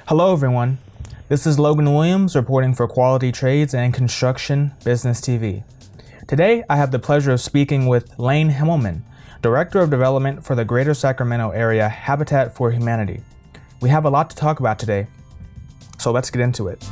Hello, everyone. This is Logan Williams reporting for Quality Trades and Construction Business TV. Today, I have the pleasure of speaking with Laine Himmelmann, Director of Development for the Greater Sacramento Area Habitat for Humanity. We have a lot to talk about today, so let's get into it.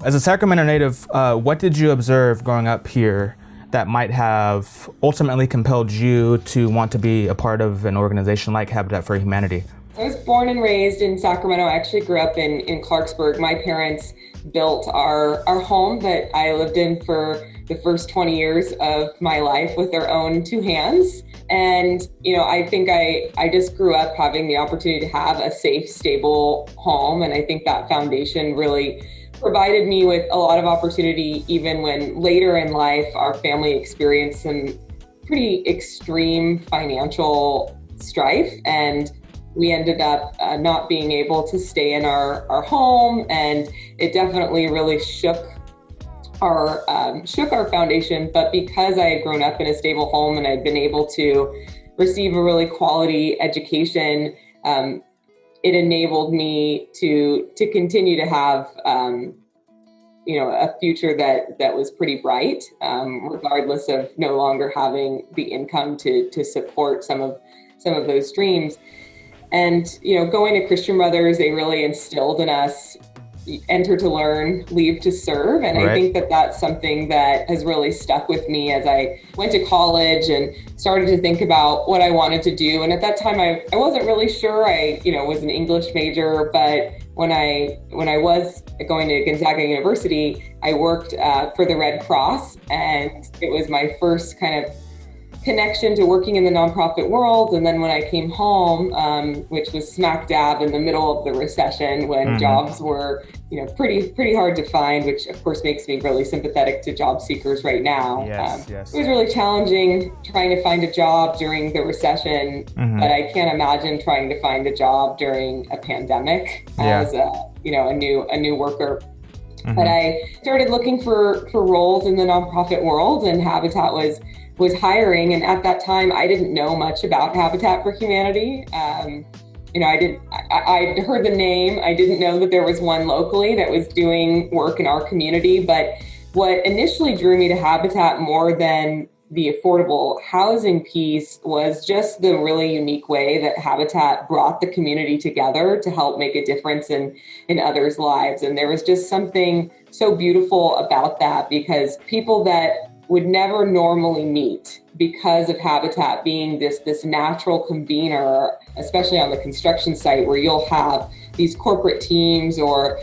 As a Sacramento native, what did you observe growing up here that might have ultimately compelled you to want to be a part of an organization like Habitat for Humanity? I was born and raised in Sacramento. I actually grew up in Clarksburg. My parents built our home that I lived in for the first 20 years of my life with their own two hands. And, I think I just grew up having the opportunity to have a safe, stable home. And I think that foundation really provided me with a lot of opportunity, even when later in life, our family experienced some pretty extreme financial strife. And we ended up not being able to stay in our home. And it definitely really shook our foundation. But because I had grown up in a stable home and I'd been able to receive a really quality education, it enabled me to continue to have, a future that was pretty bright, regardless of no longer having the income to support some of those dreams. And, going to Christian Brothers, they really instilled in us, enter to learn, leave to serve. And right. I think that's something that has really stuck with me as I went to college and started to think about what I wanted to do. And at that time, I wasn't really sure. I, was an English major, but when I was going to Gonzaga University, I worked for the Red Cross, and it was my first kind of connection to working in the nonprofit world. And then when I came home, which was smack dab in the middle of the recession, when jobs were, pretty hard to find, which of course makes me really sympathetic to job seekers right now. Yes. It was really challenging trying to find a job during the recession, but I can't imagine trying to find a job during a pandemic as a new worker. But I started looking for roles in the nonprofit world, and Habitat was hiring. And at that time, I didn't know much about Habitat for Humanity. I'd heard the name. I didn't know that there was one locally that was doing work in our community. But what initially drew me to Habitat more than the affordable housing piece was just the really unique way that Habitat brought the community together to help make a difference in others' lives. And there was just something so beautiful about that, because people that would never normally meet, because of Habitat being this natural convener, especially on the construction site, where you'll have these corporate teams or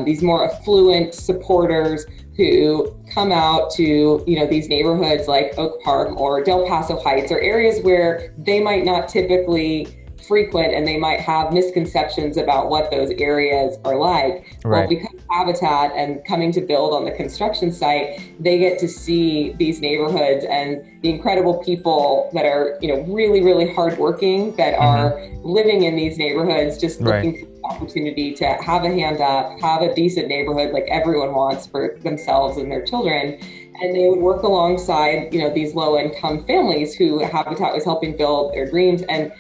these more affluent supporters who come out to these neighborhoods like Oak Park or Del Paso Heights, or areas where they might not typically frequent, and they might have misconceptions about what those areas are like. Right. Well, because of Habitat and coming to build on the construction site, they get to see these neighborhoods and the incredible people that are, really, really hardworking, that are living in these neighborhoods, just looking for the opportunity to have a hand up, have a decent neighborhood like everyone wants for themselves and their children. And they would work alongside, these low-income families who Habitat was helping build their dreams. And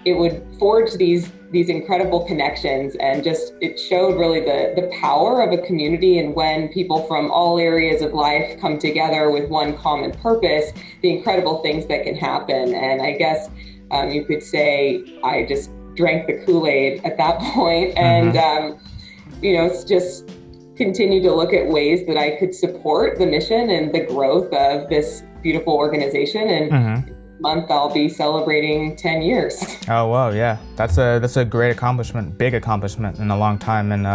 it would forge these incredible connections, and just it showed really the power of a community. And when people from all areas of life come together with one common purpose, the incredible things that can happen. And I guess you could say I just drank the Kool-Aid at that point, and it's just continue to look at ways that I could support the mission and the growth of this beautiful organization. And month I'll be celebrating 10 years. Oh wow, yeah, that's a great accomplishment, big accomplishment in a long time, and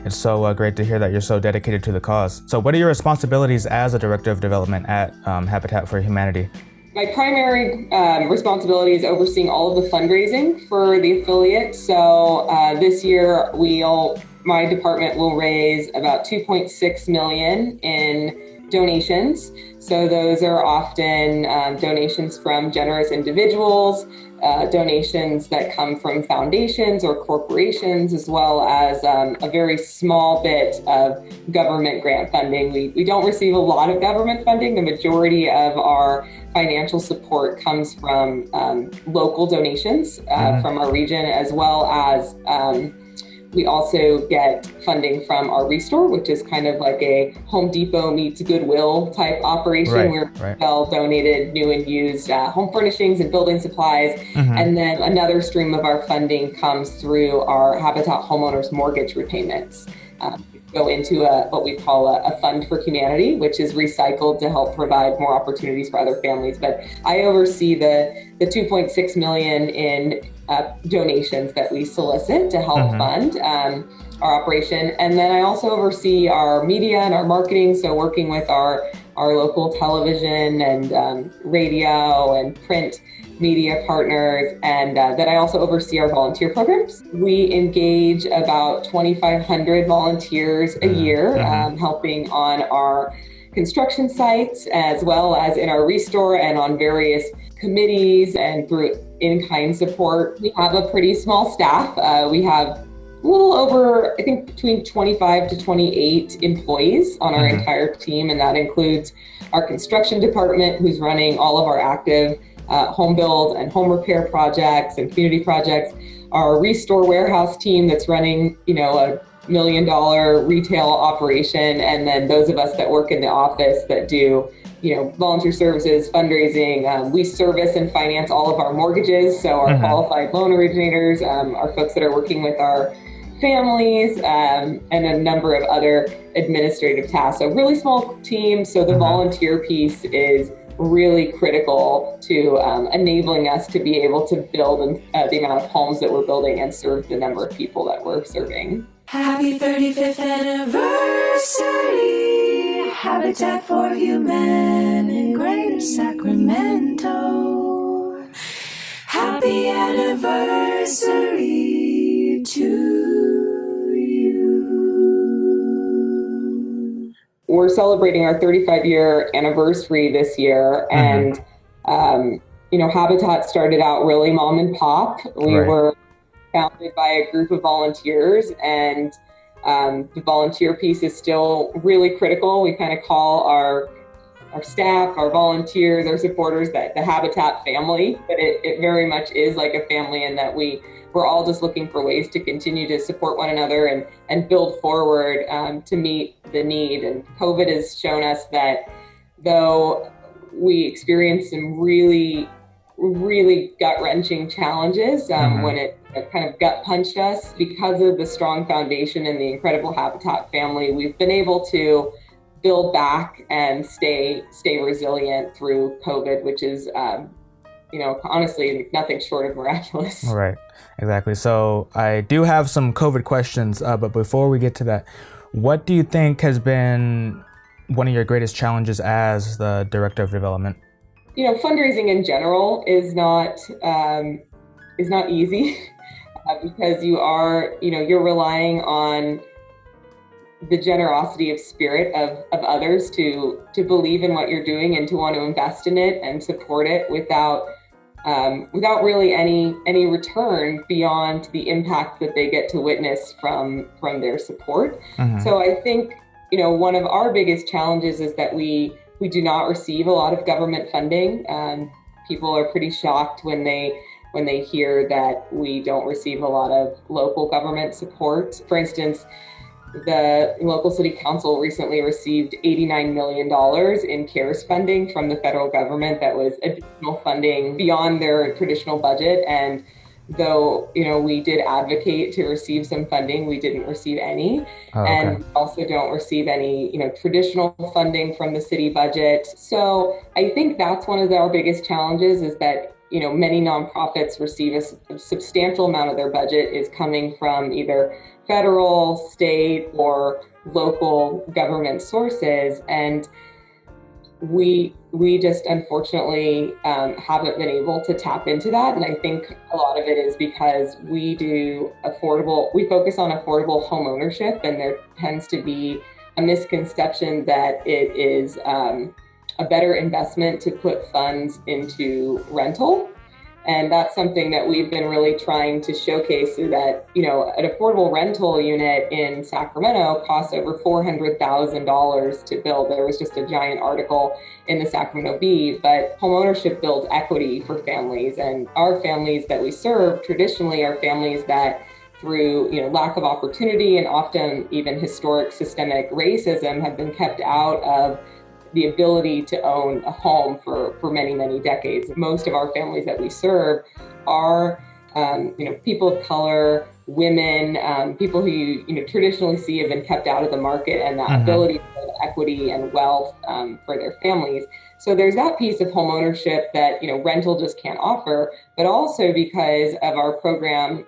it's so great to hear that you're so dedicated to the cause. So what are your responsibilities as a Director of Development at Habitat for Humanity? My primary responsibility is overseeing all of the fundraising for the affiliate. So this year my department will raise about $2.6 million in donations. So those are often donations from generous individuals, donations that come from foundations or corporations, as well as a very small bit of government grant funding. We don't receive a lot of government funding. The majority of our financial support comes from local donations from our region, as well as we also get funding from our Restore, which is kind of like a Home Depot meets Goodwill type operation, where we sell donated new and used home furnishings and building supplies. And then another stream of our funding comes through our Habitat homeowners mortgage repayments. Go into what we call a fund for humanity, which is recycled to help provide more opportunities for other families. But I oversee the 2.6 million in donations that we solicit to help fund our operation. And then I also oversee our media and our marketing. So working with our local television and radio and print media partners, and that I also oversee our volunteer programs. We engage about 2,500 volunteers a year, helping on our construction sites, as well as in our Restore and on various committees and through in-kind support. We have a pretty small staff. We have a little over, I think, between 25 to 28 employees on our entire team, and that includes our construction department, who's running all of our active home build and home repair projects and community projects, our Restore warehouse team that's running, a $1 million retail operation, and then those of us that work in the office that do, volunteer services, fundraising. We service and finance all of our mortgages, so our qualified loan originators, our folks that are working with our families, and a number of other administrative tasks. So really small team, so the volunteer piece is really critical to enabling us to be able to build the amount of homes that we're building and serve the number of people that we're serving. Happy 35th anniversary, Habitat for Humanity in Greater Sacramento. Happy anniversary to you. We're celebrating our 35-year anniversary this year, and Habitat started out really mom and pop. We were founded by a group of volunteers, and the volunteer piece is still really critical. We kind of call our staff, our volunteers, our supporters, the Habitat family, but it very much is like a family in that we're all just looking for ways to continue to support one another and build forward to meet the need. And COVID has shown us that though we experienced some really, really gut-wrenching challenges when it kind of gut punched us, because of the strong foundation and the incredible Habitat family, we've been able to build back and stay resilient through COVID, which is honestly nothing short of miraculous. Right, exactly. So I do have some COVID questions, but before we get to that, what do you think has been one of your greatest challenges as the Director of Development? Fundraising in general is not easy because you're relying on the generosity of spirit of others to believe in what you're doing and to want to invest in it and support it without really any return beyond the impact that they get to witness from their support. So I think one of our biggest challenges is that we do not receive a lot of government funding. People are pretty shocked when they hear that we don't receive a lot of local government support. For instance, the local city council recently received $89 million in CARES funding from the federal government. That was additional funding beyond their traditional budget. And though, we did advocate to receive some funding, we didn't receive any. And also don't receive any, traditional funding from the city budget. So I think that's one of our biggest challenges, is that many nonprofits receive a substantial amount of their budget is coming from either federal, state, or local government sources. And we just unfortunately haven't been able to tap into that. And I think a lot of it is because we focus on affordable home ownership, and there tends to be a misconception that it is a better investment to put funds into rental. And that's something that we've been really trying to showcase, so that, an affordable rental unit in Sacramento costs over $400,000 to build. There was just a giant article in the Sacramento Bee, but homeownership builds equity for families. And our families that we serve traditionally are families that, through lack of opportunity and often even historic systemic racism, have been kept out of the ability to own a home for many, many decades. Most of our families that we serve are, people of color, women, people who you traditionally see have been kept out of the market, and that ability to build equity and wealth for their families. So there's that piece of homeownership that rental just can't offer, but also because of our program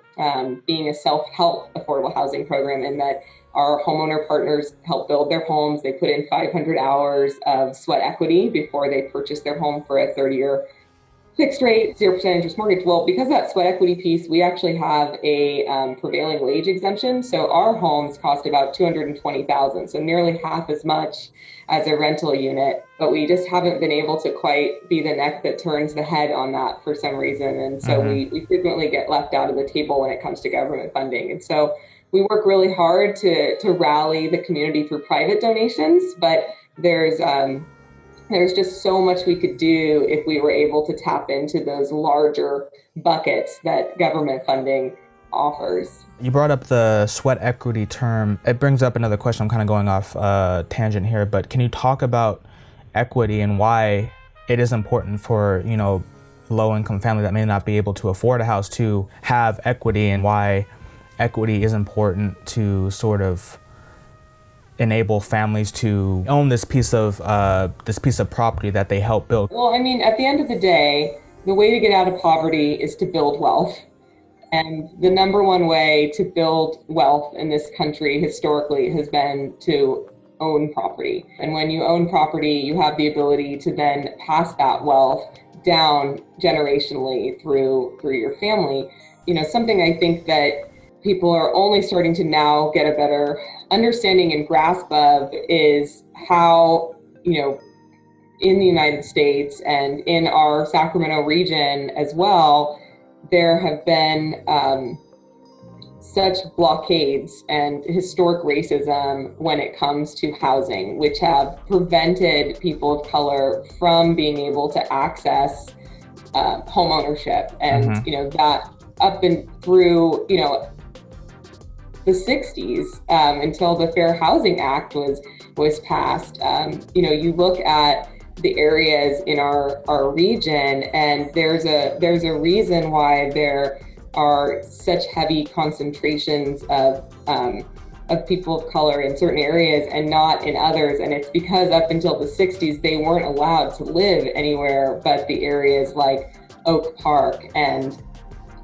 being a self-help affordable housing program, in that our homeowner partners help build their homes. They put in 500 hours of sweat equity before they purchase their home for a 30-year fixed rate, 0% interest mortgage. Well, because of that sweat equity piece, we actually have a prevailing wage exemption. So our homes cost about $220,000, so nearly half as much as a rental unit. But we just haven't been able to quite be the neck that turns the head on that for some reason. And so we frequently get left out of the table when it comes to government funding. And so we work really hard to rally the community through private donations, but there's just so much we could do if we were able to tap into those larger buckets that government funding offers. You brought up the sweat equity term. It brings up another question. I'm kind of going off tangent here, but can you talk about equity and why it is important for, low-income families that may not be able to afford a house to have equity, and why equity is important to sort of enable families to own this piece of property that they help build? Well, at the end of the day, the way to get out of poverty is to build wealth. And the number one way to build wealth in this country historically has been to own property. And when you own property, you have the ability to then pass that wealth down generationally through your family. Something I think that people are only starting to now get a better understanding and grasp of is how, in the United States and in our Sacramento region as well, there have been such blockades and historic racism when it comes to housing, which have prevented people of color from being able to access home ownership. And, that up and through, the 60s until the Fair Housing Act was passed. You look at the areas in our region, and there's a reason why there are such heavy concentrations of people of color in certain areas and not in others. And it's because up until the 60s, they weren't allowed to live anywhere but the areas like Oak Park and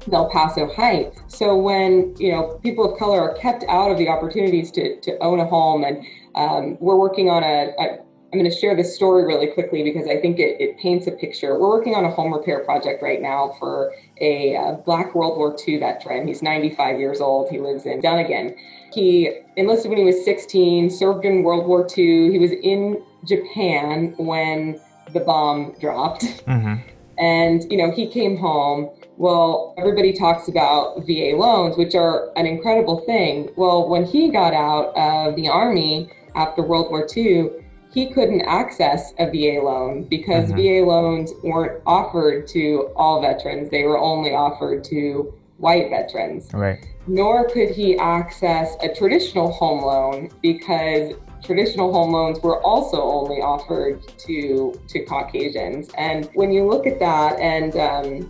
Del Paso Heights. So when people of color are kept out of the opportunities to own a home, and we're working on I'm going to share this story really quickly because I think it paints a picture. We're working on a home repair project right now for a Black World War II veteran. He's 95 years old. He lives in Dwnld. He enlisted when he was 16, served in World War II. He was in Japan when the bomb dropped. And, he came home. Well, everybody talks about VA loans, which are an incredible thing. Well, when he got out of the Army after World War II, he couldn't access a VA loan because VA loans weren't offered to all veterans. They were only offered to white veterans. Right. Nor could he access a traditional home loan because traditional home loans were also only offered to Caucasians. And when you look at that and,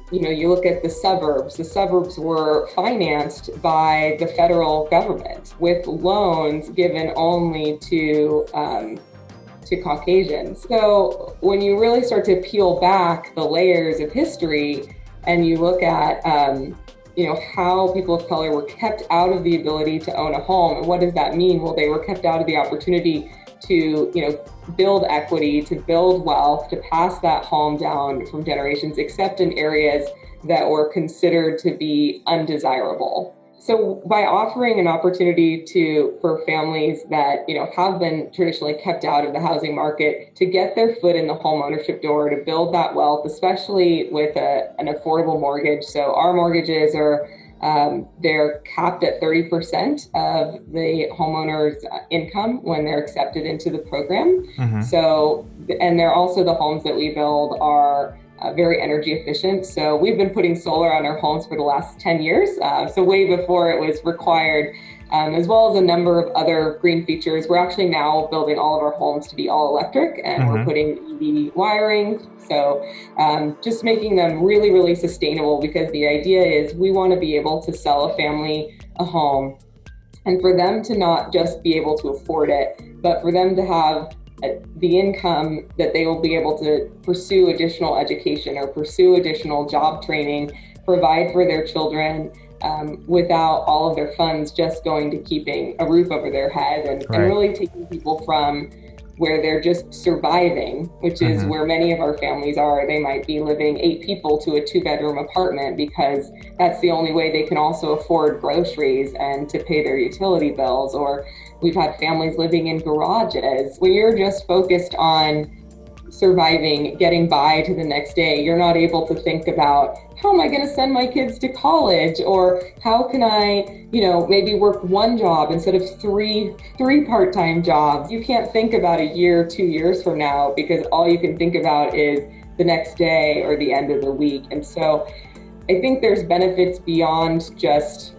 you look at the suburbs were financed by the federal government with loans given only to Caucasians. So when you really start to peel back the layers of history and you look at, how people of color were kept out of the ability to own a home, and what does that mean? Well, they were kept out of the opportunity to, build equity, to build wealth, to pass that home down from generations, except in areas that were considered to be undesirable. So by offering an opportunity for families that, have been traditionally kept out of the housing market to get their foot in the home ownership door, to build that wealth, especially with an affordable mortgage. So our mortgages are they're capped at 30% of the homeowner's income when they're accepted into the program. Mm-hmm. So, and they're also, the homes that we build are very energy efficient. So we've been putting solar on our homes for the last 10 years. So way before it was required, as well as a number of other green features. We're actually now building all of our homes to be all electric, and Mm-hmm. we're putting EV wiring. So just making them really, really sustainable, because the idea is we want to be able to sell a family a home, and for them to not just be able to afford it, but for them to have the income that they will be able to pursue additional education or pursue additional job training, provide for their children, without all of their funds just going to keeping a roof over their head, and really taking people from where they're just surviving, which is where many of our families are. They might be living 8 people to a 2-bedroom apartment because that's the only way they can also afford groceries and to pay their utility bills. Or we've had families living in garages. When you're just focused on surviving, getting by to the next day, you're not able to think about, how am I going to send my kids to college? Or how can I, maybe work one job instead of three part-time jobs? You can't think about a year, 2 years from now, because all you can think about is the next day or the end of the week. And so I think there's benefits beyond just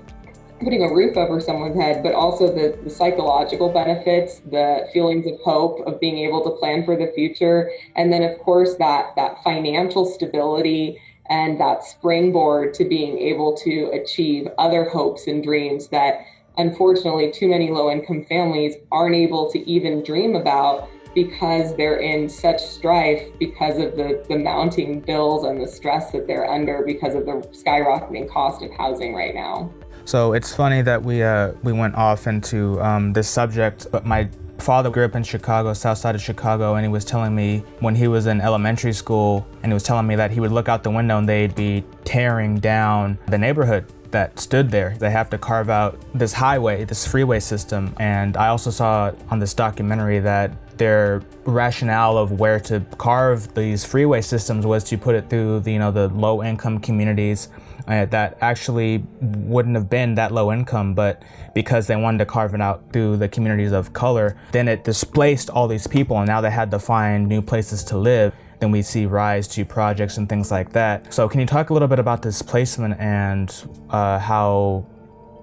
putting a roof over someone's head, but also the psychological benefits, the feelings of hope, of being able to plan for the future. And then of course that financial stability and that springboard to being able to achieve other hopes and dreams that unfortunately too many low-income families aren't able to even dream about, because they're in such strife because of the mounting bills and the stress that they're under because of the skyrocketing cost of housing right now. So it's funny that we went off into this subject, but my father grew up in Chicago, south side of Chicago, and he was telling me when he was in elementary school, and he was telling me that he would look out the window and they'd be tearing down the neighborhood that stood there. They have to carve out this highway, this freeway system. And I also saw on this documentary that their rationale of where to carve these freeway systems was to put it through the low income communities that actually wouldn't have been that low income, but because they wanted to carve it out through the communities of color, then it displaced all these people, and now they had to find new places to live. Then we see rise to projects and things like that. So can you talk a little bit about displacement and how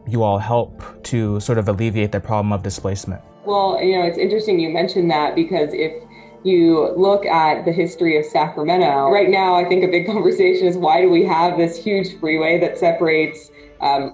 you all help to sort of alleviate the problem of displacement? Well, it's interesting you mentioned that, because if you look at the history of Sacramento, right now I think a big conversation is, why do we have this huge freeway that separates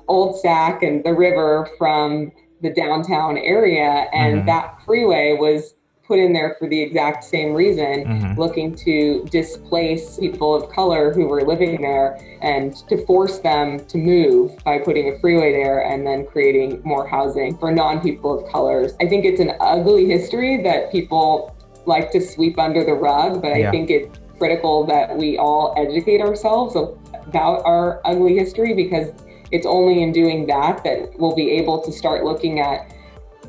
Old Sac and the river from the downtown area? And that freeway was put in there for the exact same reason, looking to displace people of color who were living there and to force them to move by putting a freeway there and then creating more housing for non-people of colors. I think it's an ugly history that people like to sweep under the rug, but I think it's critical that we all educate ourselves about our ugly history, because it's only in doing that we'll be able to start looking at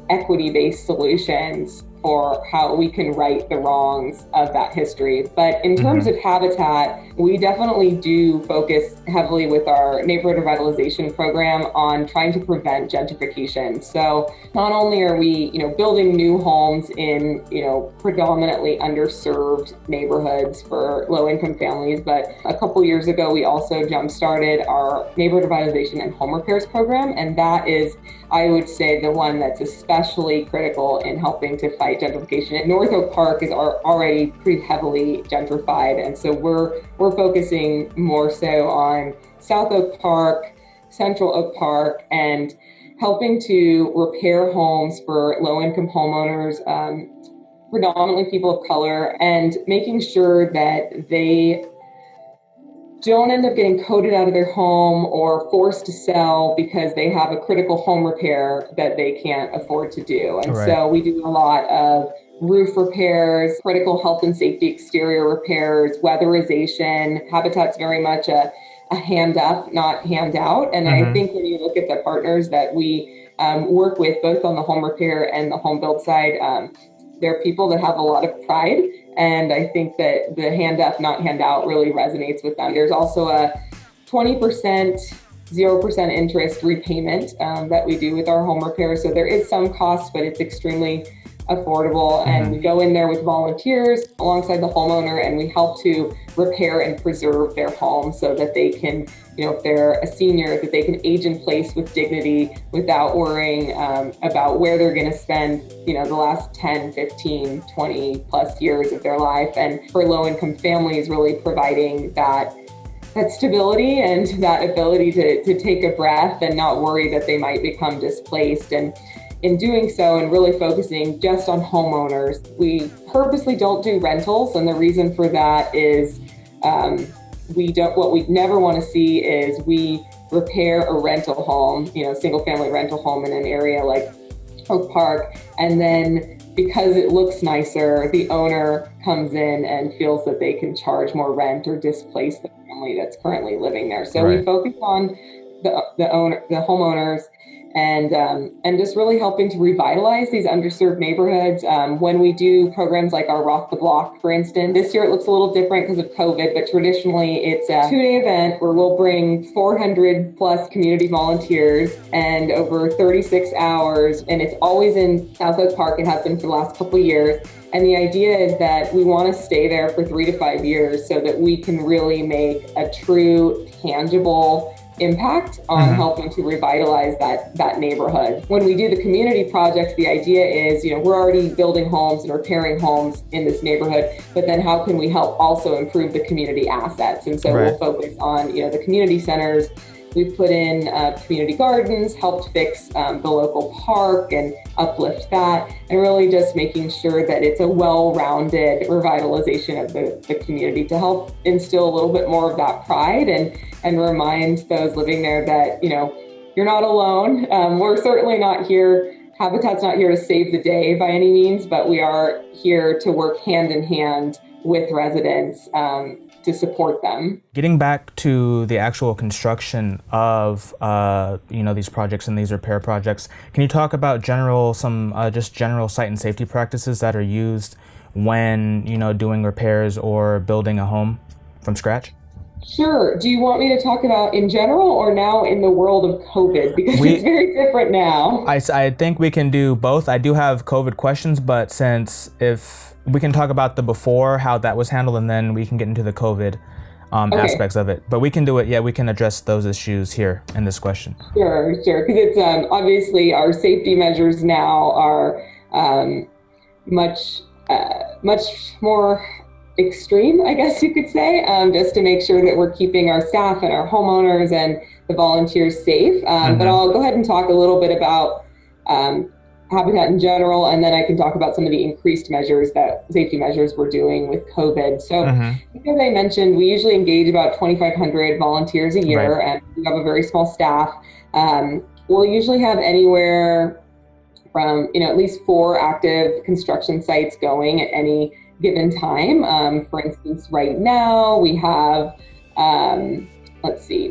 equity-based solutions for how we can right the wrongs of that history. But in terms of habitat, we definitely do focus heavily with our neighborhood revitalization program on trying to prevent gentrification. So not only are we, building new homes in, predominantly underserved neighborhoods for low-income families, but a couple years ago, we also jump-started our neighborhood revitalization and home repairs program. And that is, I would say, the one that's especially critical in helping to fight gentrification. And North Oak Park is already pretty heavily gentrified, and so we're focusing more so on South Oak Park, Central Oak Park, and helping to repair homes for low-income homeowners, predominantly people of color, and making sure that they don't end up getting coded out of their home or forced to sell because they have a critical home repair that they can't afford to do. And so we do a lot of roof repairs, critical health and safety exterior repairs, weatherization. Habitat's very much a a hand up, not hand out. And I think when you look at the partners that we work with, both on the home repair and the home build side, they're people that have a lot of pride. And I think that the hand up, not hand out really resonates with them. There's also a 20%, 0% interest repayment that we do with our home repair. So there is some cost, but it's extremely affordable. And we go in there with volunteers alongside the homeowner, and we help to repair and preserve their home so that they can, if they're a senior, that they can age in place with dignity without worrying about where they're going to spend, the last 10, 15, 20 plus years of their life. And for low-income families, really providing that stability and that ability to take a breath and not worry that they might become displaced. And in doing so, and really focusing just on homeowners, we purposely don't do rentals. And the reason for that is what we never want to see is we repair a rental home, single family rental home in an area like Oak Park. And then because it looks nicer, the owner comes in and feels that they can charge more rent or displace the family that's currently living there. So we focus on the homeowners, and just really helping to revitalize these underserved neighborhoods. When we do programs like our Rock the Block, for instance, this year it looks a little different because of COVID, but traditionally it's a 2-day event where we'll bring 400 plus community volunteers and over 36 hours, and it's always in South Oak Park. It has been for the last couple of years. And the idea is that we want to stay there for 3 to 5 years so that we can really make a true, tangible impact on helping to revitalize that neighborhood. When we do the community projects, the idea is, we're already building homes and repairing homes in this neighborhood, but then how can we help also improve the community assets? And so we'll focus on, the community centers. We've put in community gardens, helped fix the local park and uplift that, and really just making sure that it's a well-rounded revitalization of the community to help instill a little bit more of that pride and remind those living there that, you're not alone. We're certainly not here. Habitat's not here to save the day by any means, but we are here to work hand in hand with residents to support them. Getting back to the actual construction of these projects and these repair projects, can you talk about general site and safety practices that are used when doing repairs or building a home from scratch? Sure. Do you want me to talk about in general or now in the world of COVID? Because it's very different now. I think we can do both. I do have COVID questions, but if we can talk about the before, how that was handled, and then we can get into the COVID aspects of it. But we can do it. Yeah, we can address those issues here in this question. Sure. Because it's obviously our safety measures now are much more extreme, I guess you could say, just to make sure that we're keeping our staff and our homeowners and the volunteers safe. But I'll go ahead and talk a little bit about Habitat in general, and then I can talk about some of the increased safety measures we're doing with COVID. So, as I mentioned, we usually engage about 2,500 volunteers a year, and we have a very small staff. We'll usually have anywhere from at least 4 active construction sites going at any given time. For instance, right now we have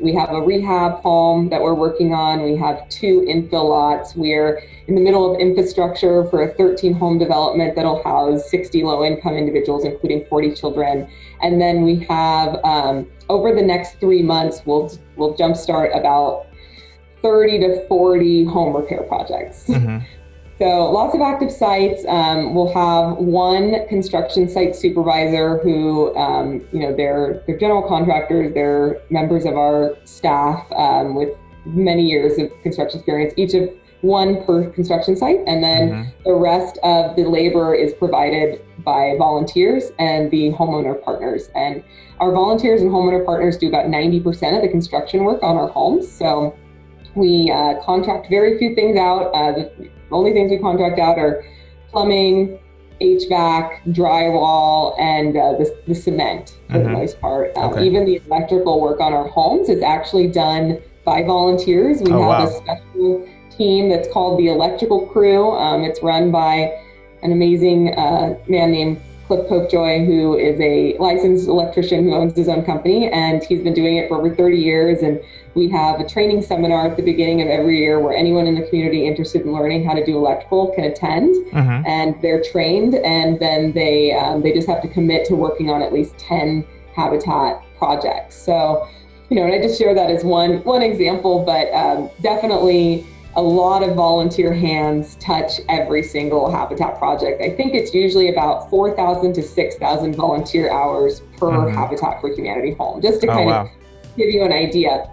we have a rehab home that we're working on. We have 2 infill lots. We're in the middle of infrastructure for a 13 home development that'll house 60 low-income individuals, including 40 children. And then we have, over the next 3 months, we'll jumpstart about 30 to 40 home repair projects. So lots of active sites. We'll have 1 construction site supervisor who, they're general contractors. They're members of our staff with many years of construction experience, each of 1 per construction site. And then the rest of the labor is provided by volunteers and the homeowner partners. And our volunteers and homeowner partners do about 90% of the construction work on our homes. So we contract very few things out. The only things we contract out are plumbing, HVAC, drywall, and the cement for the most part. Even the electrical work on our homes is actually done by volunteers. We have a special team that's called the electrical crew. It's run by an amazing man named Cliff Popejoy, who is a licensed electrician who owns his own company, and he's been doing it for over 30 years. And we have a training seminar at the beginning of every year where anyone in the community interested in learning how to do electrical can attend, and they're trained, and then they just have to commit to working on at least 10 habitat projects. So, and I just share that as one example, but definitely a lot of volunteer hands touch every single habitat project. I think it's usually about 4,000 to 6,000 volunteer hours per Habitat for Humanity home, just to kind of give you an idea.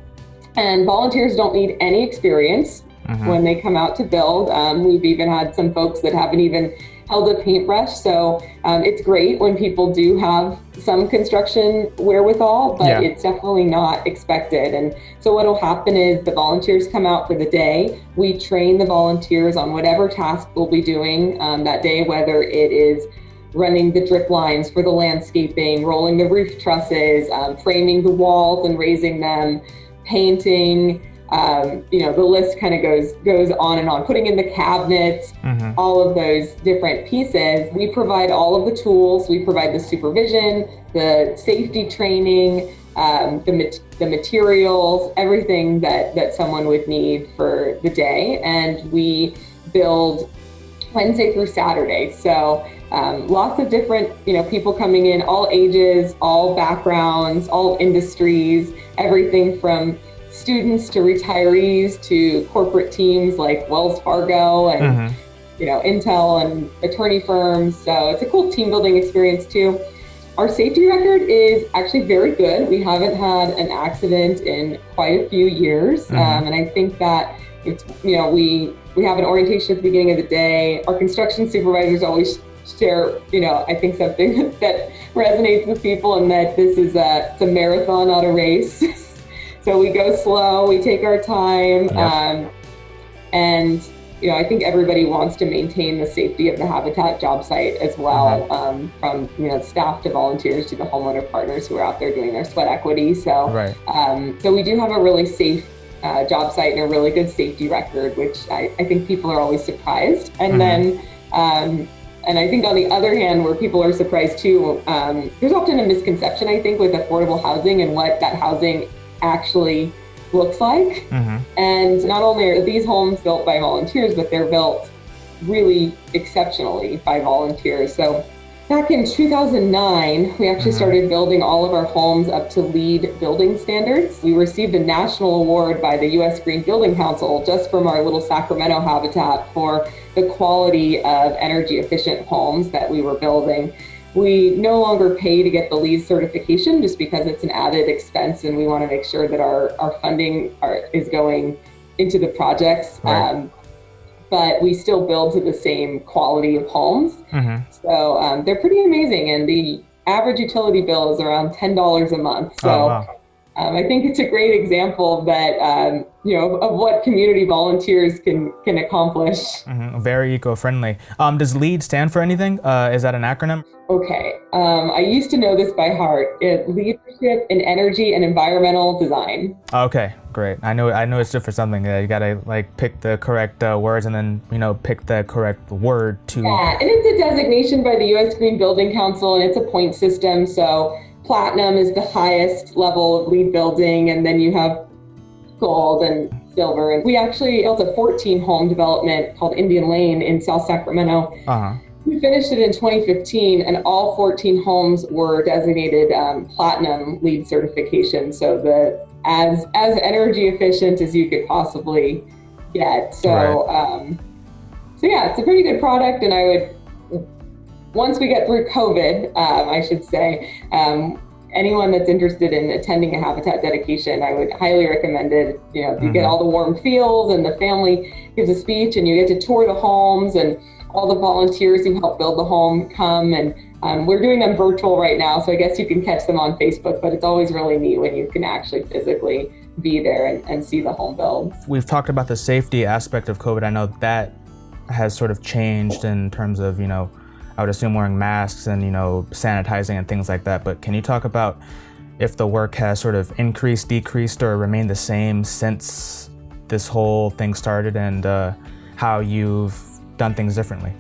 And volunteers don't need any experience when they come out to build. We've even had some folks that haven't even held a paintbrush. So it's great when people do have some construction wherewithal, but it's definitely not expected. And so what'll happen is the volunteers come out for the day. We train the volunteers on whatever task we'll be doing that day, whether it is running the drip lines for the landscaping, rolling the roof trusses, framing the walls and raising them, painting, the list kind of goes on and on, putting in the cabinets, all of those different pieces. We provide all of the tools. We provide the supervision, the safety training, the materials, everything that someone would need for the day. And we build Wednesday through Saturday. So lots of different, people coming in, all ages, all backgrounds, all industries, everything from students to retirees to corporate teams like Wells Fargo and Intel and attorney firms. So it's a cool team building experience too. Our safety record is actually very good. We haven't had an accident in quite a few years, and I think that it's we have an orientation at the beginning of the day. Our construction supervisors always share I think something that resonates with people, and that this is it's a marathon, not a race. So we go slow, we take our time, and I think everybody wants to maintain the safety of the habitat job site as well, from staff to volunteers to the homeowner partners who are out there doing their sweat equity. So, so we do have a really safe job site and a really good safety record, which I think people are always surprised. And then, and I think on the other hand, where people are surprised too, there's often a misconception, I think, with affordable housing and what that housing actually looks like. And not only are these homes built by volunteers, but they're built really exceptionally by volunteers. So back in 2009, we actually started building all of our homes up to LEED building standards. We received a national award by the U.S. Green Building Council just from our little Sacramento habitat for the quality of energy efficient homes that we were building. We no longer pay to get the LEED certification just because it's an added expense, and we want to make sure that our funding is going into the projects. But we still build to the same quality of homes. So they're pretty amazing, and the average utility bill is around $10 a month. So I think it's a great example that of what community volunteers can accomplish. Very eco-friendly. Does LEED stand for anything? Is that an acronym? Okay, I used to know this by heart. It's Leadership in Energy and Environmental Design. Okay, great. I know it stood for something. You gotta pick the correct words and then pick the correct word to. Yeah, and it's a designation by the U.S. Green Building Council, and it's a point system. So platinum is the highest level of LEED building, and then you have gold and silver. And we actually built a 14-home development called Indian Lane in South Sacramento. We finished it in 2015, and all 14 homes were designated platinum LEED certification. So as energy efficient as you could possibly get. So so yeah, it's a pretty good product, and I would, once we get through COVID, I should say, anyone that's interested in attending a habitat dedication, I would highly recommend it. You get all the warm feels, and the family gives a speech, and you get to tour the homes, and all the volunteers who help build the home come, and we're doing them virtual right now, so I guess you can catch them on Facebook, but it's always really neat when you can actually physically be there and see the home builds. We've talked about the safety aspect of COVID. I know that has sort of changed in terms of, I would assume wearing masks and, sanitizing and things like that, but can you talk about if the work has sort of increased, decreased, or remained the same since this whole thing started, and how you've done things differently?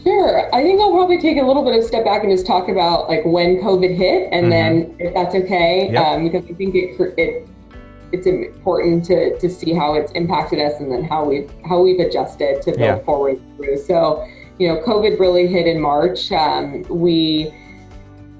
Sure. I think I'll probably take a little bit of step back and just talk about like when COVID hit, and then if that's okay, because I think it's important to see how it's impacted us and then how we've adjusted to build forward through. So, COVID really hit in March. We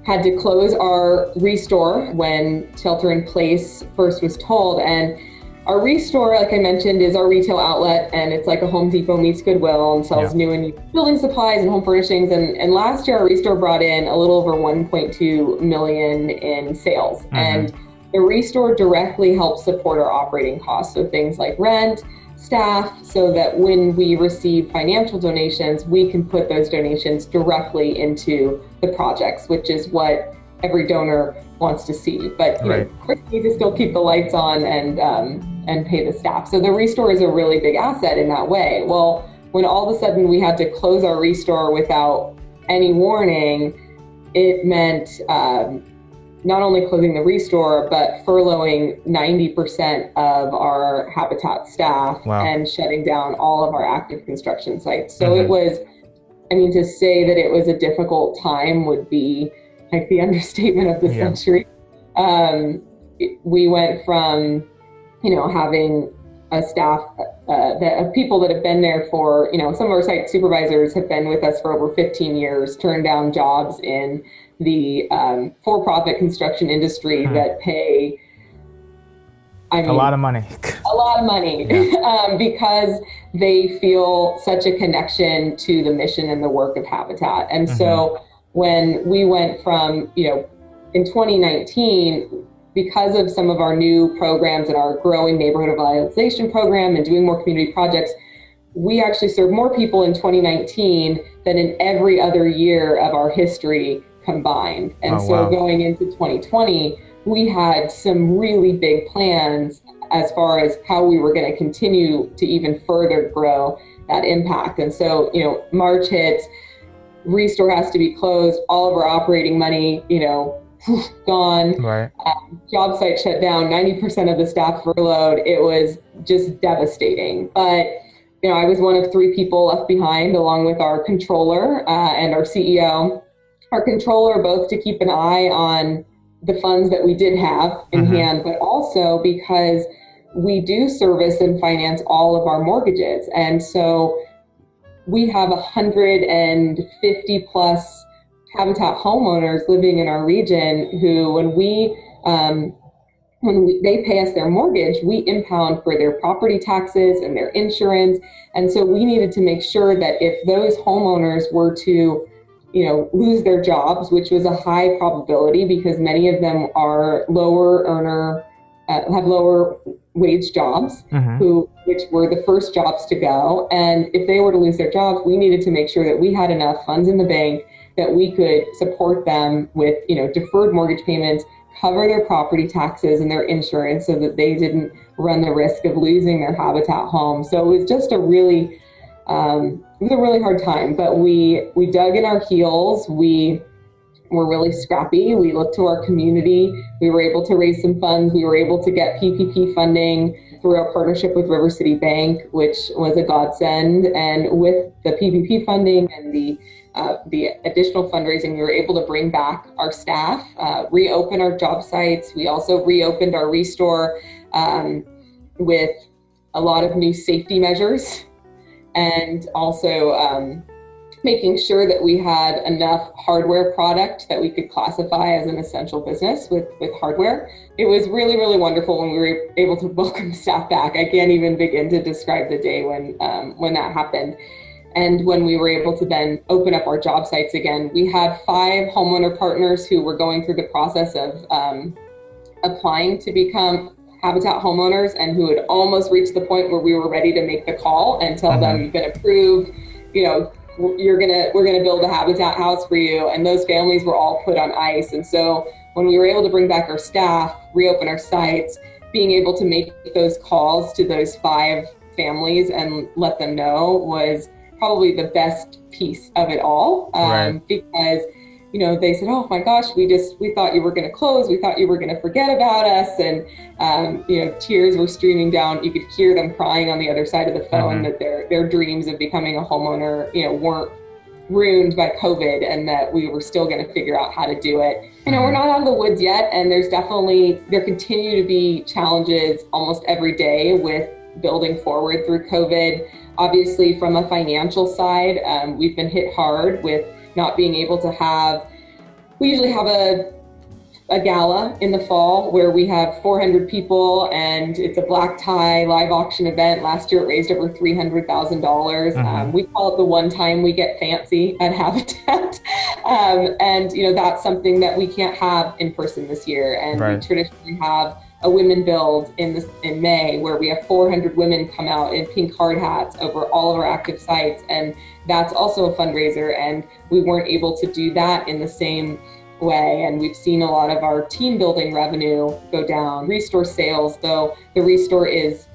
had to close our Restore when shelter in place first was told. And our Restore, like I mentioned, is our retail outlet, and it's like a Home Depot meets Goodwill and sells new and used building supplies and home furnishings. And last year, our Restore brought in a little over 1.2 million in sales. And the Restore directly helps support our operating costs. So things like rent, staff, so that when we receive financial donations, we can put those donations directly into the projects, which is what every donor wants to see. But of course, we need to still keep the lights on and pay the staff. So the Restore is a really big asset in that way. Well, when all of a sudden we had to close our Restore without any warning, it meant not only closing the Restore, but furloughing 90% of our Habitat staff and shutting down all of our active construction sites. So it was, to say that it was a difficult time would be like the understatement of the century. We went from, having a staff of people that have been there for, some of our site supervisors have been with us for over 15 years, turned down jobs in the for-profit construction industry that pay, a lot of money. Because they feel such a connection to the mission and the work of Habitat. And so when we went from, in 2019, because of some of our new programs and our growing neighborhood revitalization program and doing more community projects, we actually served more people in 2019 than in every other year of our history combined. And going into 2020, we had some really big plans as far as how we were going to continue to even further grow that impact. And so, March hits, Restore has to be closed, all of our operating money, gone, job site shut down, 90% of the staff furloughed. It was just devastating. But, I was one of 3 people left behind, along with our controller and our CEO. Our controller, both to keep an eye on the funds that we did have in hand, but also because we do service and finance all of our mortgages. And so we have 150 plus Habitat homeowners living in our region who, when they pay us their mortgage, we impound for their property taxes and their insurance. And so we needed to make sure that if those homeowners were to lose their jobs, which was a high probability because many of them are lower earner, have lower wage jobs, which were the first jobs to go. And if they were to lose their jobs, we needed to make sure that we had enough funds in the bank that we could support them with, deferred mortgage payments, cover their property taxes and their insurance so that they didn't run the risk of losing their Habitat home. So it was just a really hard time, but we dug in our heels. We were really scrappy. We looked to our community. We were able to raise some funds. We were able to get PPP funding through our partnership with River City Bank, which was a godsend. And with the PPP funding and the additional fundraising, we were able to bring back our staff, reopen our job sites. We also reopened our Restore with a lot of new safety measures, and also making sure that we had enough hardware product that we could classify as an essential business with hardware. It was really, really wonderful when we were able to welcome staff back. I can't even begin to describe the day when that happened. And when we were able to then open up our job sites again, we had 5 homeowner partners who were going through the process of applying to become Habitat homeowners and who had almost reached the point where we were ready to make the call and tell them, you've been approved, we're gonna build a Habitat house for you. And those families were all put on ice. And so when we were able to bring back our staff, reopen our sites, being able to make those calls to those 5 families and let them know was probably the best piece of it all. Because they said, oh my gosh, we thought you were going to close. We thought you were going to forget about us. And, tears were streaming down. You could hear them crying on the other side of the phone that their dreams of becoming a homeowner, weren't ruined by COVID and that we were still going to figure out how to do it. We're not out of the woods yet, and there continue to be challenges almost every day with building forward through COVID. Obviously, from a financial side, we've been hit hard with not being able to we usually have a gala in the fall where we have 400 people, and it's a black tie live auction event. Last year it raised over $300,000. We call it the one time we get fancy at Habitat. And that's something that we can't have in person this year. And we traditionally have a women build in May where we have 400 women come out in pink hard hats over all of our active sites. And that's also a fundraiser. And we weren't able to do that in the same way, and we've seen a lot of our team building revenue go down. Restore sales, though the Restore is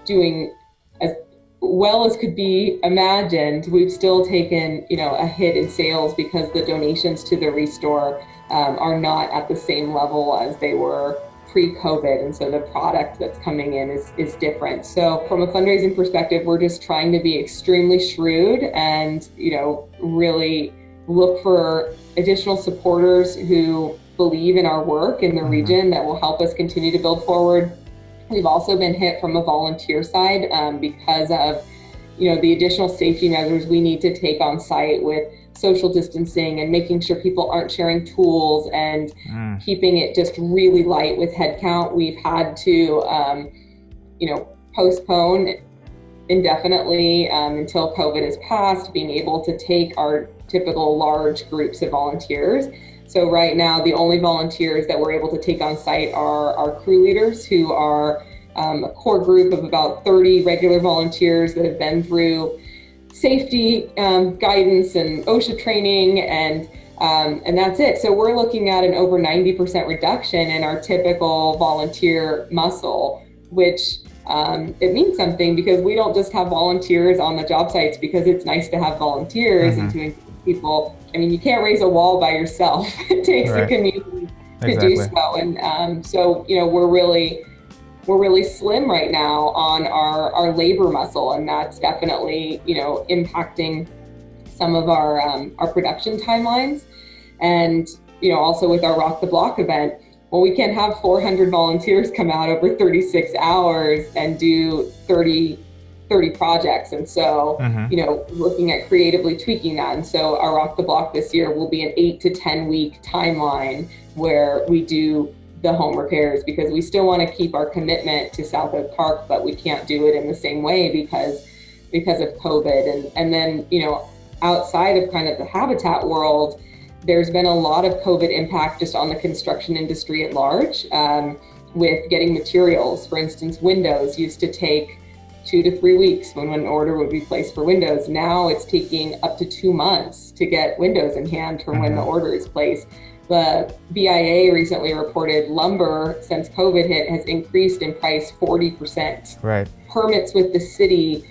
doing as well as could be imagined, we've still taken a hit in sales because the donations to the Restore are not at the same level as they were pre-COVID, and so the product that's coming in is different. So from a fundraising perspective, we're just trying to be extremely shrewd and really look for additional supporters who believe in our work in the region that will help us continue to build forward. We've also been hit from a volunteer side because of the additional safety measures we need to take on site with social distancing and making sure people aren't sharing tools and keeping it just really light with headcount. We've had to postpone indefinitely until COVID is passed, being able to take our typical large groups of volunteers. So right now, the only volunteers that we're able to take on site are our crew leaders, who are a core group of about 30 regular volunteers that have been through safety guidance and OSHA training, and that's it. So we're looking at an over 90% reduction in our typical volunteer muscle, which it means something because we don't just have volunteers on the job sites because it's nice to have volunteers and to include people. You can't raise a wall by yourself. It takes a community to do so. And so, we're really slim right now on our labor muscle, and that's definitely, impacting some of our production timelines. And, also with our Rock the Block event, well, we can't have 400 volunteers come out over 36 hours and do 30 projects. And so, looking at creatively tweaking that. And so our Rock the Block this year will be an 8 to 10 week timeline where we do the home repairs, because we still want to keep our commitment to South Oak Park, but we can't do it in the same way because of COVID. And then, outside of kind of the Habitat world, there's been a lot of COVID impact just on the construction industry at large, with getting materials. For instance, windows used to take 2 to 3 weeks when an order would be placed for windows. Now it's taking up to 2 months to get windows in hand from when the order is placed. The BIA recently reported lumber since COVID hit has increased in price 40%. Right. Permits with the city,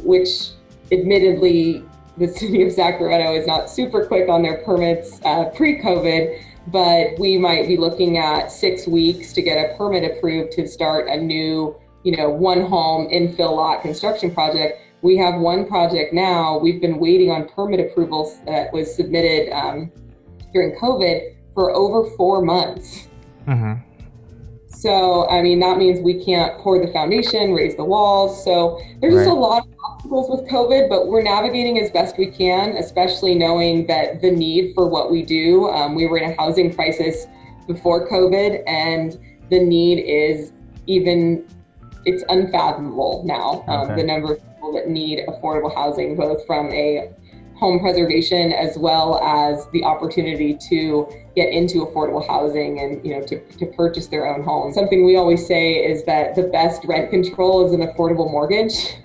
which admittedly the city of Sacramento is not super quick on their permits pre-COVID, but we might be looking at 6 weeks to get a permit approved to start a new, one home infill lot construction project. We have one project now. We've been waiting on permit approvals that was submitted during COVID for over 4 months. So, that means we can't pour the foundation, raise the walls. So there's just a lot of obstacles with COVID, but we're navigating as best we can, especially knowing that the need for what we do, we were in a housing crisis before COVID, and the need is it's unfathomable now. The number of people that need affordable housing, both from a home preservation as well as the opportunity to get into affordable housing and to purchase their own home. Something we always say is that the best rent control is an affordable mortgage.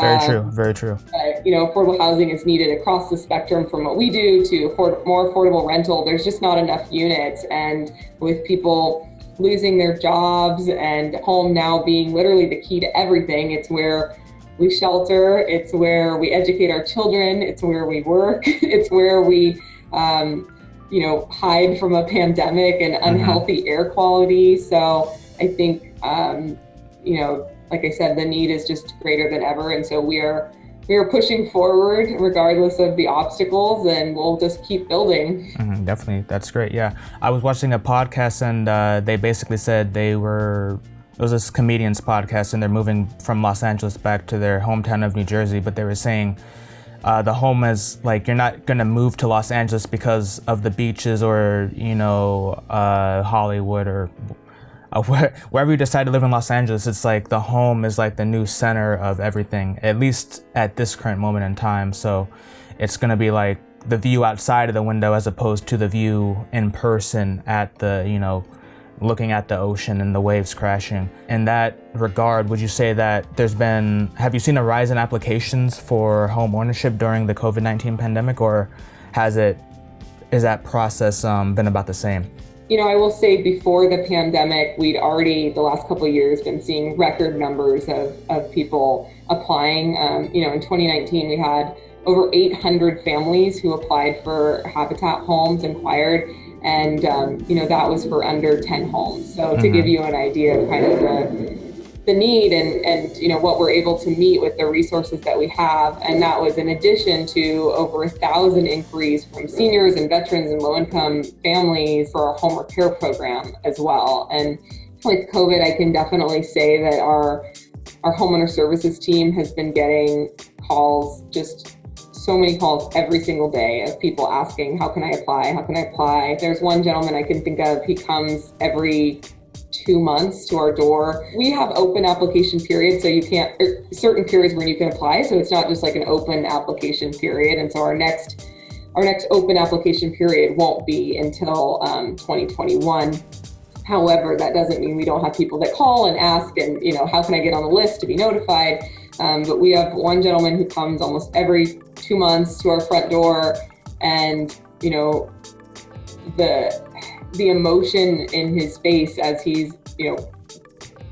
Very true. But, affordable housing is needed across the spectrum from what we do to more affordable rental. There's just not enough units, and with people losing their jobs and home now being literally the key to everything, it's where we shelter, it's where we educate our children, it's where we work, it's where we, hide from a pandemic and unhealthy air quality. So I think, like I said, the need is just greater than ever. And so we are we are pushing forward regardless of the obstacles, and we'll just keep building. Definitely. That's great. Yeah. I was watching a podcast and they basically said it was this comedian's podcast, and they're moving from Los Angeles back to their hometown of New Jersey, but they were saying the home is like, you're not going to move to Los Angeles because of the beaches or, Hollywood or wherever you decide to live in Los Angeles. It's like the home is like the new center of everything, at least at this current moment in time. So it's going to be like the view outside of the window as opposed to the view in person at the, looking at the ocean and the waves crashing. In that regard, would you say that have you seen a rise in applications for home ownership during the COVID-19 pandemic, or is that process been about the same? I will say before the pandemic, we'd already, the last couple of years, been seeing record numbers of people applying. In 2019, we had over 800 families who applied for Habitat homes, inquired, and that was for under 10 homes. So to give you an idea of kind of the need and what we're able to meet with the resources that we have, and that was in addition to over 1,000 inquiries from seniors and veterans and low-income families for our home repair program as well. And with COVID, I can definitely say that our homeowner services team has been getting calls, just so many calls every single day of people asking, how can I apply? How can I apply? There's one gentleman I can think of, he comes every 2 months to our door. We have open application periods, so you can't, certain periods when you can apply, so it's not just like an open application period. And so our next open application period won't be until 2021. However, that doesn't mean we don't have people that call and ask, and how can I get on the list to be notified? But we have one gentleman who comes almost every 2 months to our front door, and the emotion in his face as he's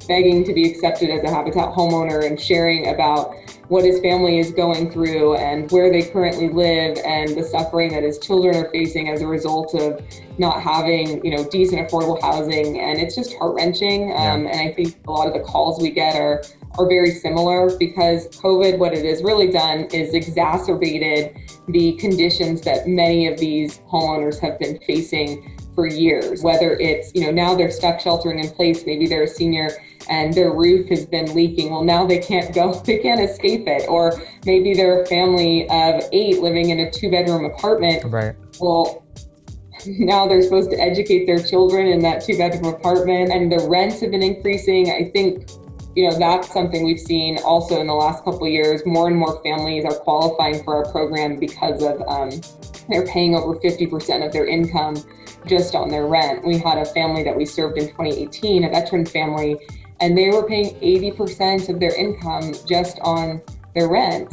begging to be accepted as a Habitat homeowner and sharing about what his family is going through and where they currently live and the suffering that his children are facing as a result of not having decent affordable housing. And it's just heart-wrenching. And I think a lot of the calls we get are very similar, because COVID, what it has really done is exacerbated the conditions that many of these homeowners have been facing for years. Whether it's, now they're stuck sheltering in place, maybe they're a senior and their roof has been leaking. Well, now they can't escape it. Or maybe they're a family of 8 living in a 2-bedroom apartment. Right. Well, now they're supposed to educate their children in that 2-bedroom apartment, and the rents have been increasing. I think that's something we've seen also in the last couple of years. More and more families are qualifying for our program because of they're paying over 50% of their income just on their rent. We had a family that we served in 2018, a veteran family, and they were paying 80% of their income just on their rent.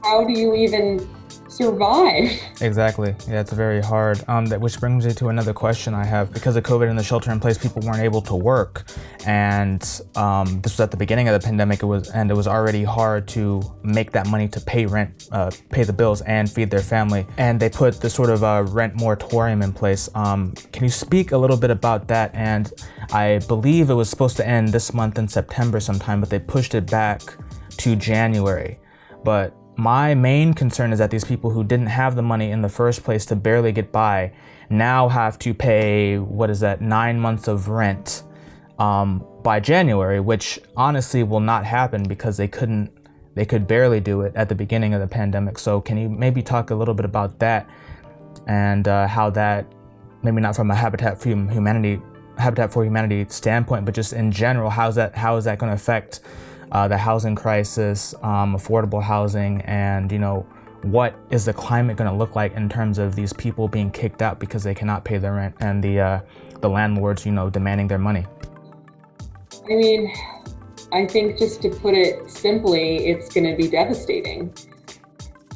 How do you even survive? Exactly. Yeah, it's very hard. Which brings me to another question I have. Because of COVID and the shelter in place, people weren't able to work, and this was at the beginning of the pandemic. It was already hard to make that money to pay rent, pay the bills, and feed their family. And they put this sort of rent moratorium in place. Can you speak a little bit about that? And I believe it was supposed to end this month in September sometime, but they pushed it back to January. But my main concern is that these people who didn't have the money in the first place to barely get by now have to pay, 9 months of rent by January, which honestly will not happen because they could barely do it at the beginning of the pandemic. So can you maybe talk a little bit about that and how that, maybe not from a Habitat for Humanity standpoint, but just in general, how is that going to affect the housing crisis, affordable housing, and what is the climate going to look like in terms of these people being kicked out because they cannot pay their rent, and the landlords demanding their money? I mean, I think, just to put it simply, it's going to be devastating.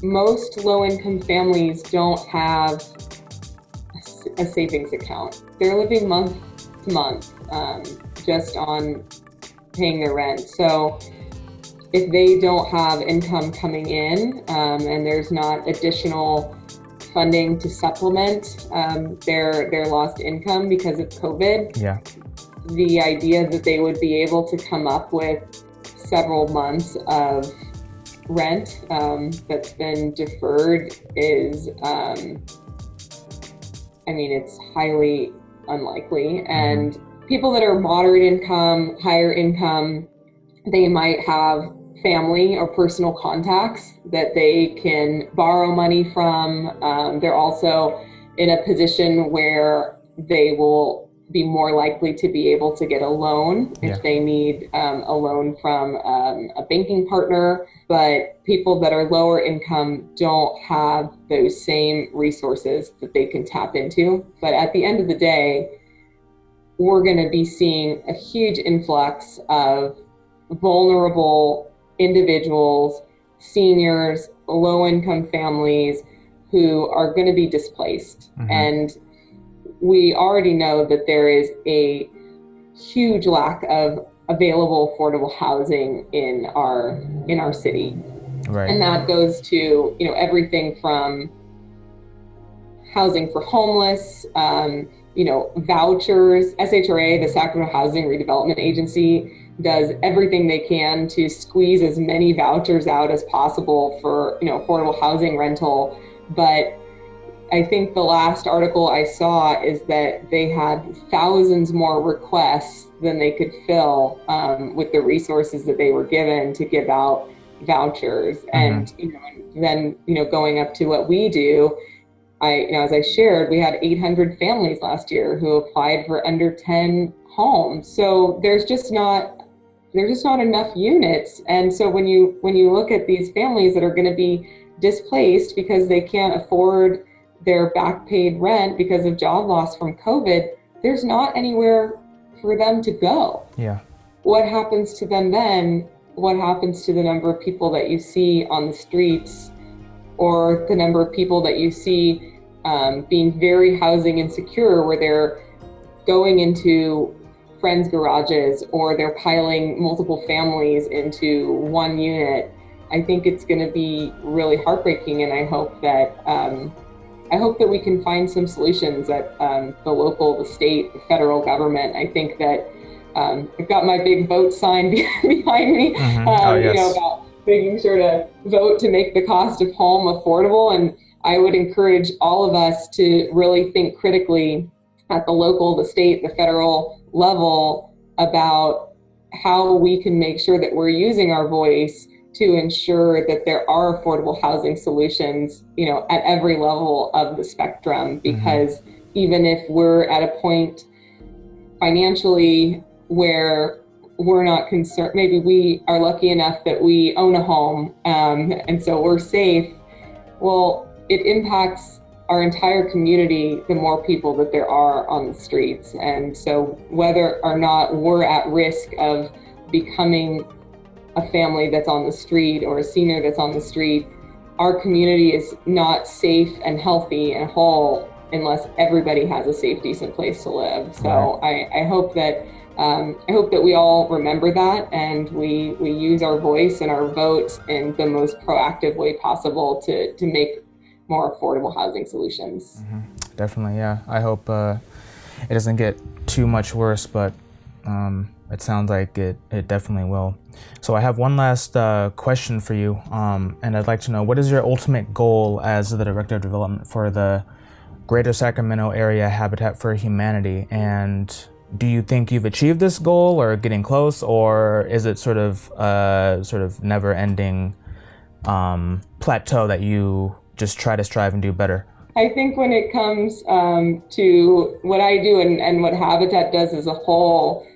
Most low-income families don't have a savings account. They're living month to month just on paying their rent. So if they don't have income coming in and there's not additional funding to supplement their lost income because of COVID, the idea that they would be able to come up with several months of rent that's been deferred is, it's highly unlikely. And people that are moderate income, higher income, they might have family or personal contacts that they can borrow money from. They're also in a position where they will be more likely to be able to get a loan if they need a loan from a banking partner. But people that are lower income don't have those same resources that they can tap into. But at the end of the day, we're going to be seeing a huge influx of vulnerable individuals, seniors, low-income families who are going to be displaced. And we already know that there is a huge lack of available affordable housing in our city. Right. And that goes to, everything from housing for homeless, vouchers. SHRA, the Sacramento Housing Redevelopment Agency, does everything they can to squeeze as many vouchers out as possible for, affordable housing rental. But I think the last article I saw is that they had thousands more requests than they could fill with the resources that they were given to give out vouchers. And then going up to what we do, as I shared, we had 800 families last year who applied for under 10 homes. So there's just not enough units. And so when you look at these families that are going to be displaced because they can't afford their back paid rent because of job loss from COVID, there's not anywhere for them to go. Yeah. What happens to them then? What happens to the number of people that you see on the streets, or the number of people that you see being very housing insecure, where they're going into friends' garages or they're piling multiple families into one unit? I think it's going to be really heartbreaking, and I hope that we can find some solutions at the local, the state, the federal government. I think that I've got my big vote sign behind me, about making sure to vote to make the cost of home affordable. And I would encourage all of us to really think critically at the local, the state, the federal level about how we can make sure that we're using our voice to ensure that there are affordable housing solutions, at every level of the spectrum. Because even if we're at a point financially where we're not concerned, maybe we are lucky enough that we own a home, and so we're safe, well, it impacts our entire community the more people that there are on the streets. And so whether or not we're at risk of becoming a family that's on the street or a senior that's on the street, our community is not safe and healthy and whole unless everybody has a safe, decent place to live. So I hope that we all remember that, and we use our voice and our vote in the most proactive way possible to make more affordable housing solutions. Definitely, yeah. I hope it doesn't get too much worse, but it sounds like it definitely will. So I have one last question for you, and I'd like to know, what is your ultimate goal as the Director of Development for the Greater Sacramento Area Habitat for Humanity? And do you think you've achieved this goal, or getting close, or is it sort of never-ending plateau that you just try to strive and do better? I think when it comes to what I do and what Habitat does as a whole,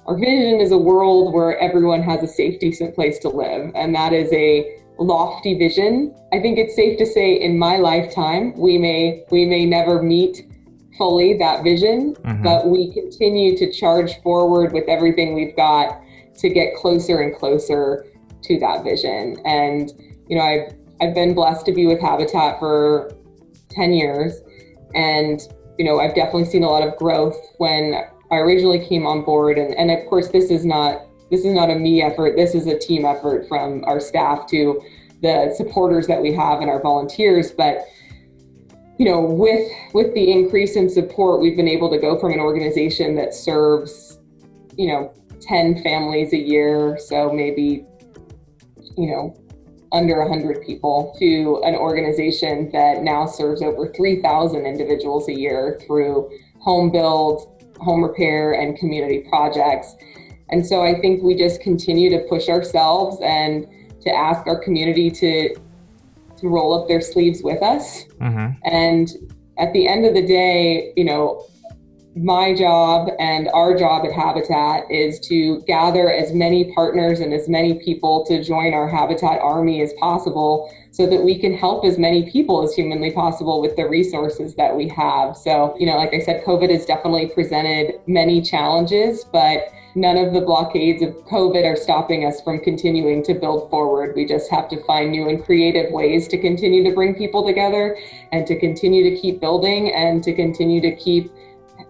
our vision is a world where everyone has a safe, decent place to live, and that is a lofty vision. I think it's safe to say in my lifetime we may never meet fully that vision, but we continue to charge forward with everything we've got to get closer and closer to that vision. And I've been blessed to be with Habitat for 10 years, and I've definitely seen a lot of growth when I originally came on board, and of course this is not a me effort. This is a team effort from our staff to the supporters that we have and our volunteers. But with the increase in support, we've been able to go from an organization that serves 10 families a year, so maybe under 100 people to an organization that now serves over 3,000 individuals a year through home build, home repair, and community projects. And so I think we just continue to push ourselves and to ask our community to roll up their sleeves with us. And at the end of the day, my job and our job at Habitat is to gather as many partners and as many people to join our Habitat army as possible so that we can help as many people as humanly possible with the resources that we have. So, like I said, COVID has definitely presented many challenges, but none of the blockades of COVID are stopping us from continuing to build forward. We just have to find new and creative ways to continue to bring people together and to continue to keep building and to continue to keep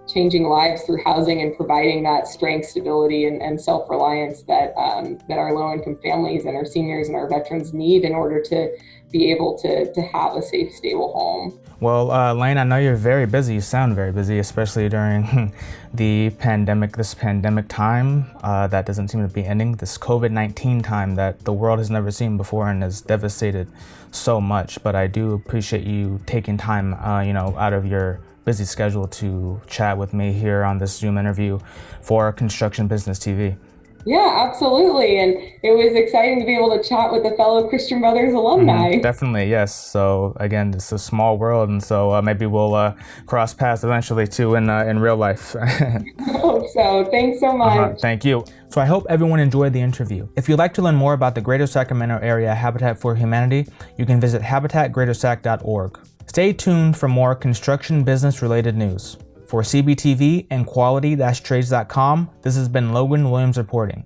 changing lives through housing and providing that strength, stability, and self-reliance that our low-income families and our seniors and our veterans need in order to be able to have a safe, stable home. Well, Laine, I know you're very busy. You sound very busy, especially during this pandemic time that doesn't seem to be ending, this COVID-19 time that the world has never seen before and has devastated so much. But I do appreciate you taking time, out of your busy schedule to chat with me here on this Zoom interview for Construction Business TV. Yeah, absolutely. And it was exciting to be able to chat with a fellow Christian Brothers alumni. Definitely, yes. So again, it's a small world, and so maybe we'll cross paths eventually too in real life. I hope so. Thanks so much. Thank you. So I hope everyone enjoyed the interview. If you'd like to learn more about the Greater Sacramento Area Habitat for Humanity, you can visit habitatgreatersac.org. Stay tuned for more construction business related news. For CBTV and quality-trades.com, this has been Logan Williams reporting.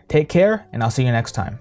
Take care, and I'll see you next time.